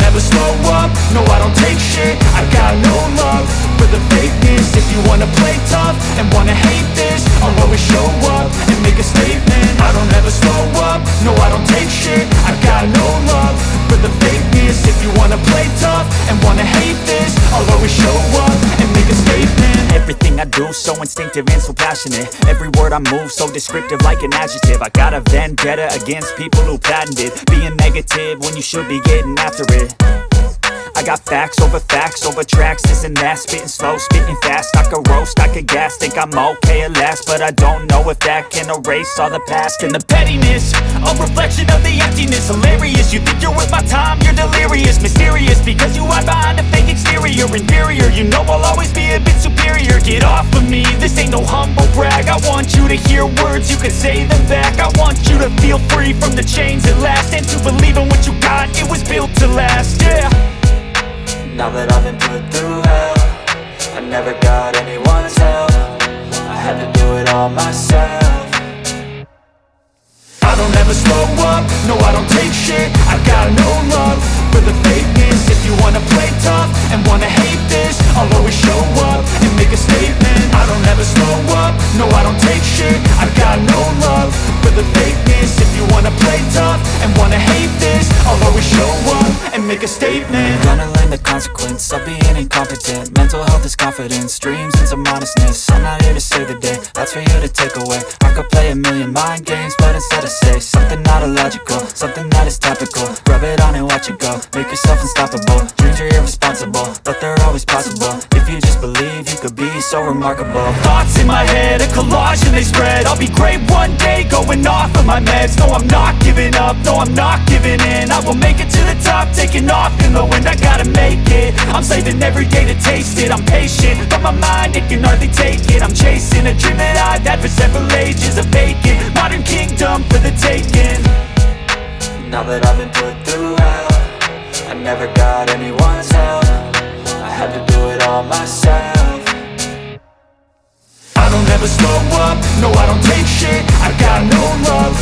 ever slow up, no I don't take shit. I got no love for the fakeness. If you wanna play tough and wanna hate this, I'll always show up and make a statement. I don't ever slow up, no I don't take shit. I got no love for the fakeness. If you wanna play tough and wanna hate this, I'll always show up and make a statement. Everything I do so instinctive and so passionate. Every word I move so descriptive like an adjective. I got a vendetta against people who patented being negative when you should be getting after it. I got facts over tracks, this and that. Spitting slow, spitting fast. I could roast, I could gas. Think I'm okay at last, but I don't know if that can erase all the past. And the pettiness, a reflection of the emptiness. Hilarious, you think you're worth my time, you're delirious. Mysterious, because you hide behind a fake exterior. Inferior, you know I'll always be a bit superior. Get off of me, this ain't no humble brag. I want you to hear words, you can say them back. I want you to feel free from the chains at last, and to believe in what you got, it was built to last, yeah. Now that I've been put through hell, I never got anyone's help. I had to do it all myself. I don't ever slow up, no I don't take shit. I got no love for the fakeness. If you wanna play tough and wanna hate this, I'll always show up and make a statement. I don't ever slow up, no I don't take shit. I got no love for the fakeness. If you wanna play tough and wanna hate this, I'll always show up and make a statement. Gonna learn the consequence of being incompetent. Mental health is confidence, dreams and some modestness. I'm not here to save the day, that's for you to take away. I could play a million mind games, but instead I say something not illogical, something that is topical. Rub it on and watch it go, make yourself unstoppable. Dreams are irresponsible, but they're always possible. If you just believe, you could be so remarkable. Thoughts in my head, a collage and they spread. I'll be great one day, going off of my meds. No, I'm not giving up, no, I'm not giving in. I will make it to the top, taking off in the wind. I gotta make it, I'm saving every day to taste it. I'm patient, but my mind, it can hardly take it. I'm chasing a dream that I've had for several ages. A vacant, modern kingdom for the taking. Now that I've been put through hell, I never got anyone's help. I had to do it all myself. I don't ever slow up, no I don't take shit. I got no love